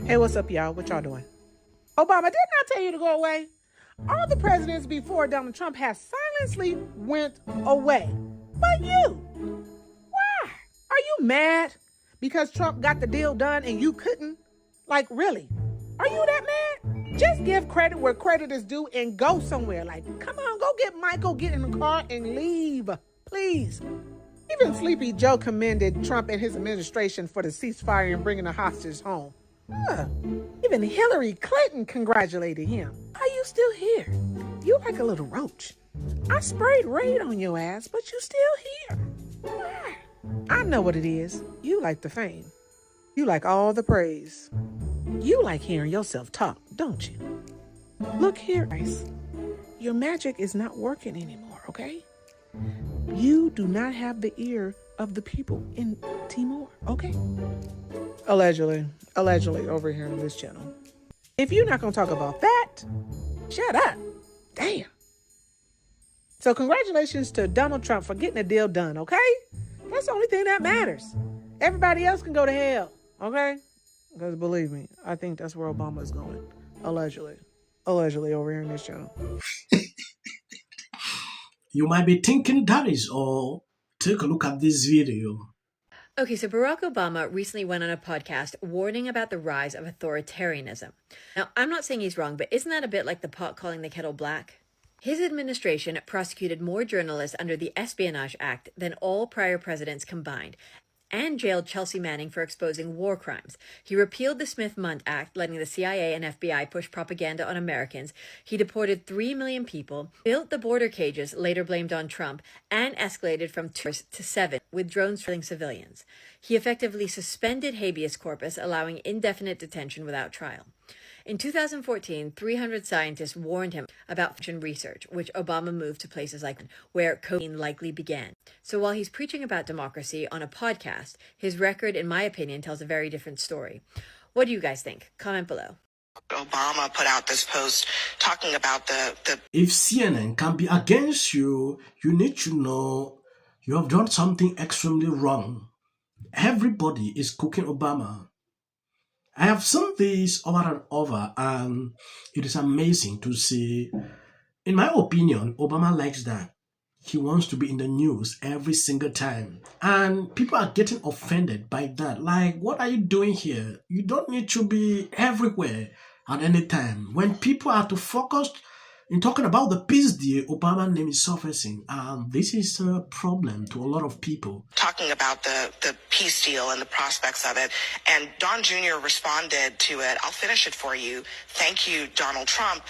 Hey, what's up, y'all? What y'all doing? Obama, didn't I tell you to go away? All the presidents before Donald Trump have silently went away. But you, why? Are you mad because Trump got the deal done and you couldn't? Like, really? Are you that mad? Just give credit where credit is due and go somewhere. Like, come on, go get Michael, get in the car and leave, please. Even Sleepy Joe commended Trump and his administration for the ceasefire and bringing the hostages home. Even Hillary Clinton congratulated him. Are you still here? You like a little roach. I sprayed Raid on your ass, but you still here. Why? I know what it is. You like the fame. You like all the praise. You like hearing yourself talk, don't you? Look here, Ice. Your magic is not working anymore, okay? You do not have the ear of the people in Timor, okay? Allegedly over here on this channel. If you're not gonna talk about that, shut up. Damn. So congratulations to Donald Trump for getting a deal done, okay? That's the only thing that matters. Everybody else can go to hell, okay? Because believe me, I think that's where Obama is going. Allegedly over here in this channel. You might be thinking that is all. Take a look at this video. Okay, so Barack Obama recently went on a podcast warning about the rise of authoritarianism. Now, I'm not saying he's wrong, but isn't that a bit like the pot calling the kettle black? His administration prosecuted more journalists under the Espionage Act than all prior presidents combined, and jailed Chelsea Manning for exposing war crimes. He repealed the Smith-Mundt Act, letting the CIA and FBI push propaganda on Americans. He deported 3 million people, built the border cages, later blamed on Trump, and escalated from 2 to 7, with drones killing civilians. He effectively suspended habeas corpus, allowing indefinite detention without trial. In 2014, 300 scientists warned him about fusion research, which Obama moved to places like where cocaine likely began. So while he's preaching about democracy on a podcast, his record, in my opinion, tells a very different story. What do you guys think? Comment below. Obama put out this post talking about the If CNN can be against you, you need to know you have done something extremely wrong. Everybody is cooking Obama. I have seen this over and over, and it is amazing to see. In my opinion, Obama likes that. He wants to be in the news every single time. And people are getting offended by that. Like, what are you doing here? You don't need to be everywhere at any time. When people are to focus in talking about the peace deal, Obama's name is surfacing. And this is a problem to a lot of people. Talking about the peace deal and the prospects of it. And Don Jr. responded to it. I'll finish it for you. Thank you, Donald Trump.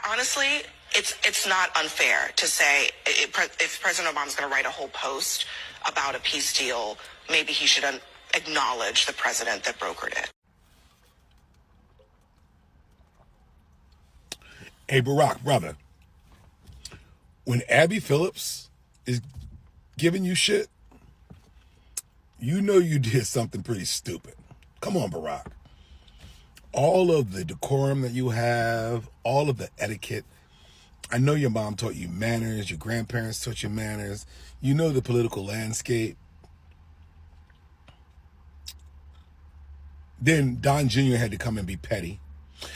Honestly, it's not unfair to say if President Obama's going to write a whole post about a peace deal, maybe he should acknowledge the president that brokered it. Hey, Barack, brother, when Abby Phillips is giving you shit, you know you did something pretty stupid. Come on, Barack. All of the decorum that you have, all of the etiquette. I know your mom taught you manners, your grandparents taught you manners. You know the political landscape. Then Don Jr. had to come and be petty.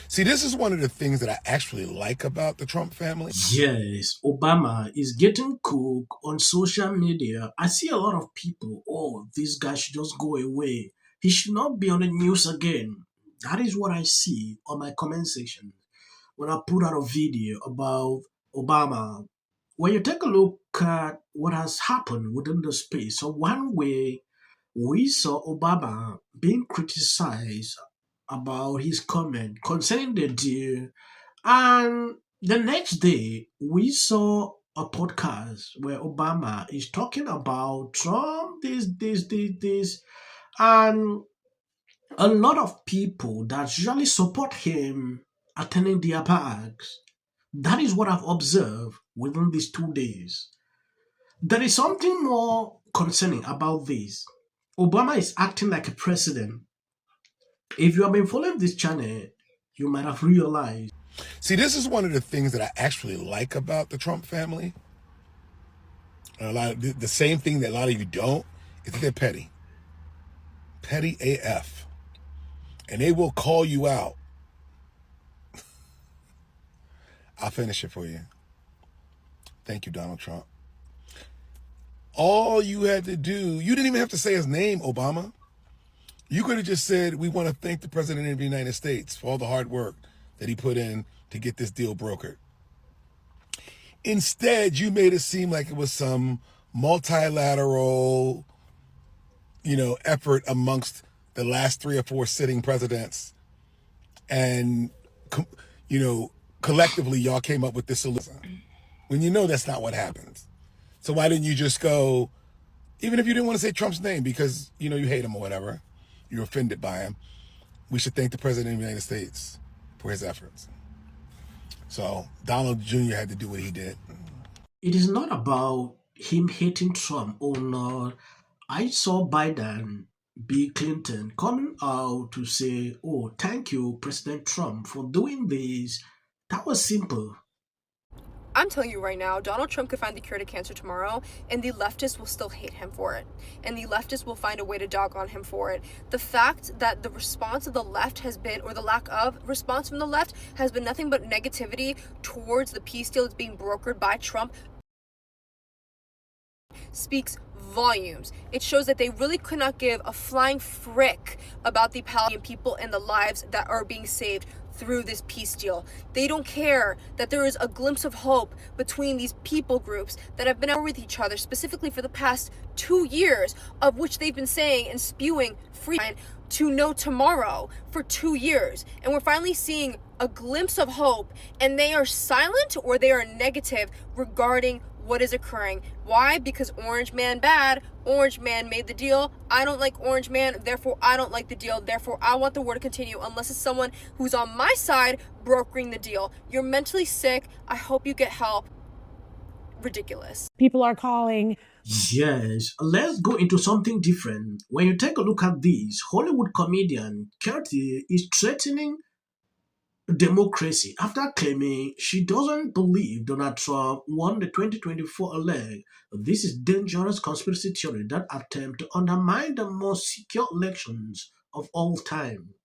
See, this is one of the things that I actually like about the Trump family. Yes, Obama is getting cooked on social media. I see a lot of people, oh, this guy should just go away. He should not be on the news again. That is what I see on my comment section when I put out a video about Obama. When you take a look at what has happened within the space, so one way we saw Obama being criticized about his comment concerning the deal, and the next day we saw a podcast where Obama is talking about Trump, this, and a lot of people that usually support him attending their parks. That is what I've observed within these 2 days. There is something more concerning about this. Obama is acting like a president. If you have been following this channel, you might have realized. See, this is one of the things that I actually like about the Trump family. And a lot of the same thing that a lot of you don't is that they're petty. Petty AF. and they will call you out. I'll finish it for you. Thank you, Donald Trump. All you had to do, you didn't even have to say his name, Obama. You could have just said, we want to thank the President of the United States for all the hard work that he put in to get this deal brokered. Instead, you made it seem like it was some multilateral, effort amongst the last 3 or 4 sitting presidents. And, collectively, y'all came up with this solution. When that's not what happens. So why didn't you just go, even if you didn't want to say Trump's name because, you hate him or whatever, you're offended by him, we should thank the President of the United States for his efforts. So Donald Jr. had to do what he did. It is not about him hating Trump or not. I saw Biden, Bill Clinton coming out to say, oh, thank you, President Trump, for doing this. That was simple. I'm telling you right now, Donald Trump could find the cure to cancer tomorrow, and the leftists will still hate him for it. And the leftists will find a way to dog on him for it. The fact that the response of the left has been, or the lack of response from the left, has been nothing but negativity towards the peace deal that's being brokered by Trump speaks volumes. It shows that they really could not give a flying frick about the Palestinian people and the lives that are being saved through this peace deal. They don't care that there is a glimpse of hope between these people groups that have been with each other, specifically for the past 2 years, of which they've been saying and spewing free to no tomorrow for 2 years. And we're finally seeing a glimpse of hope, and they are silent or they are negative regarding what is occurring. Why? Because Orange Man bad. Orange Man made the deal. I don't like Orange Man, therefore I don't like the deal. Therefore I want the war to continue unless it's someone who's on my side brokering the deal. You're mentally sick. I hope you get help. Ridiculous. People are calling. Yes, let's go into something different. When you take a look at this, Hollywood comedian Katie is threatening democracy after claiming she doesn't believe Donald Trump won the 2024 election. This is dangerous conspiracy theory that attempt to undermine the most secure elections of all time.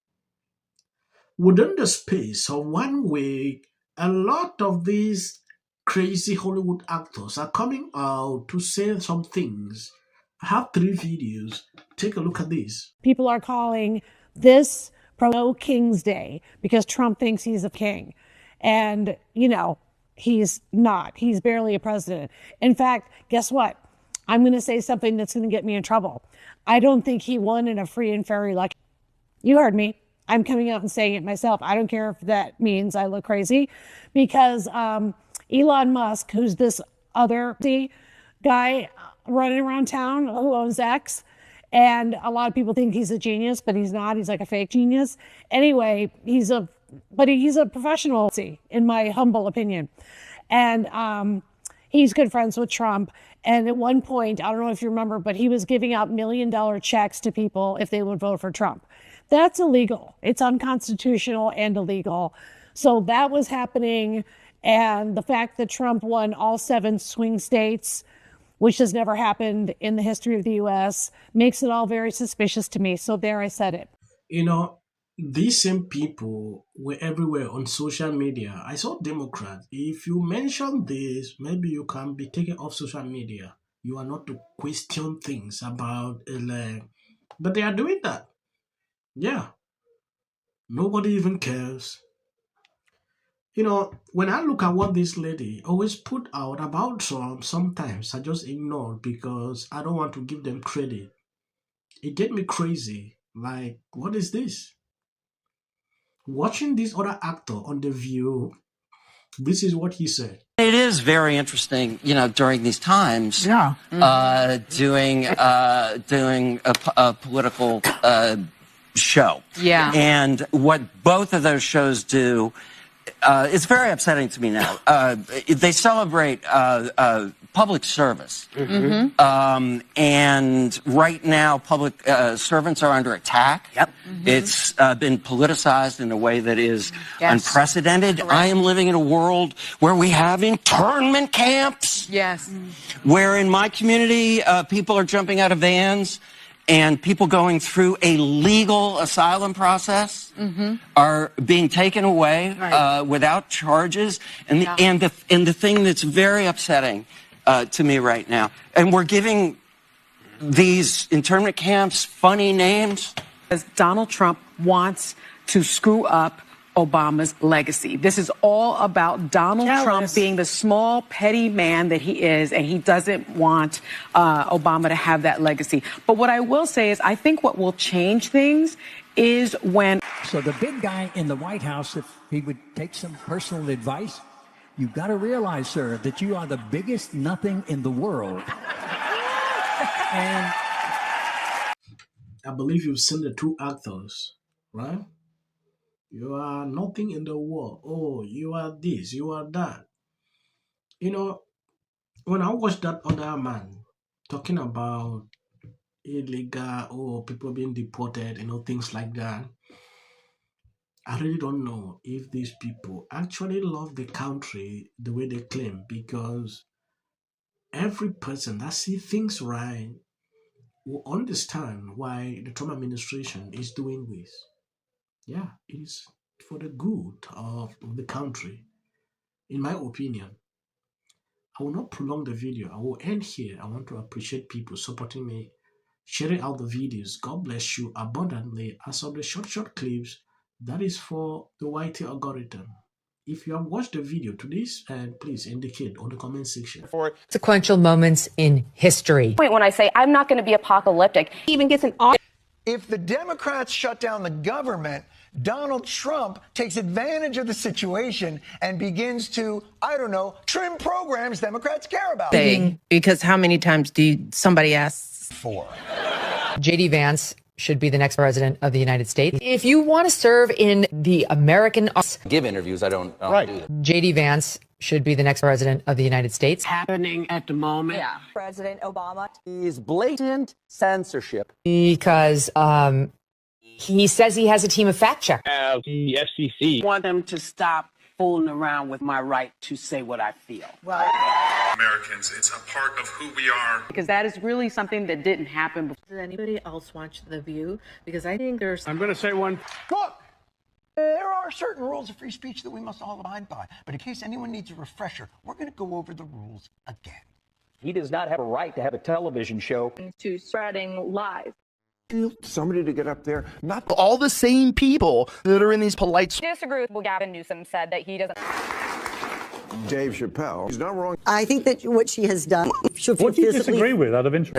Within the space of 1 week, a lot of these crazy Hollywood actors are coming out to say some things. I have 3 videos. Take a look at this. People are calling this pro King's Day because Trump thinks he's a king. And, he's not. He's barely a president. In fact, guess what? I'm going to say something that's going to get me in trouble. I don't think he won in a free and fair election. You heard me. I'm coming out and saying it myself. I don't care if that means I look crazy, because Elon Musk, who's this other guy running around town who owns X, and a lot of people think he's a genius, but he's not. He's like a fake genius. Anyway, he's a professional, in my humble opinion. And he's good friends with Trump. And at one point, I don't know if you remember, but he was giving out $1 million checks to people if they would vote for Trump. That's illegal. It's unconstitutional and illegal. So that was happening. And the fact that Trump won all 7 swing states, which has never happened in the history of the U.S., makes it all very suspicious to me. So there, I said it. These same people were everywhere on social media. I saw Democrats. If you mention this, maybe you can be taken off social media. You are not to question things about but they are doing that. Yeah. Nobody even cares. When I look at what this lady always put out about Trump, sometimes I just ignore because I don't want to give them credit. It get me crazy. Like, what is this? Watching this other actor on The View, this is what he said. It is very interesting, during these times, doing a political show. Yeah. And what both of those shows do, it's very upsetting to me now. They celebrate public service. Mm-hmm. And right now, public servants are under attack. Yep. Mm-hmm. It's been politicized in a way that is unprecedented. Correct. I am living in a world where we have internment camps. Yes. Where in my community, people are jumping out of vans and people going through a legal asylum process are being taken away without charges. And the thing that's very upsetting to me right now, and we're giving these internment camps funny names. As Donald Trump wants to screw up Obama's legacy. This is all about Donald Trump being the small, petty man that he is, and he doesn't want Obama to have that legacy. But what I will say is I think what will change things is when... So the big guy in the White House, if he would take some personal advice, you've got to realize, sir, that you are the biggest nothing in the world. And I believe you've seen the two actors, right? You are nothing in the world. Oh, you are this, you are that. You know, when I watched that other man talking about illegal or people being deported, things like that, I really don't know if these people actually love the country the way they claim, because every person that sees things right will understand why the Trump administration is doing this. Yeah, it's for the good of the country. In my opinion, I will not prolong the video. I will end here. I want to appreciate people supporting me, sharing out the videos. God bless you abundantly. As of the short clips, that is for the YT algorithm. If you have watched the video to this, please indicate on the comment section. Sequential moments in history. When I say I'm not going to be apocalyptic, he even gets an If the Democrats shut down the government, Donald Trump takes advantage of the situation and begins to, I don't know, trim programs Democrats care about. Because how many times somebody asks? 4. J.D. Vance should be the next president of the United States. If you want to serve in the American... Give interviews, I don't do that. J.D. Vance should be the next president of the United States. Happening at the moment. Yeah. President Obama. Is blatant censorship. Because he says he has a team of fact checkers. The FCC. I want them to stop fooling around with my right to say what I feel. Americans, it's a part of who we are. Because that is really something that didn't happen before. Does anybody else watch The View? Because I think there's... I'm going to say one. Look, there are certain rules of free speech that we must all abide by. But in case anyone needs a refresher, we're going to go over the rules again. He does not have a right to have a television show. To spreading lies. Somebody to get up there, not all the same people that are in these polite... Disagree with what Gavin Newsom said that he doesn't... Dave Chappelle. He's not wrong. I think that what she has done... What do you disagree with out of interest?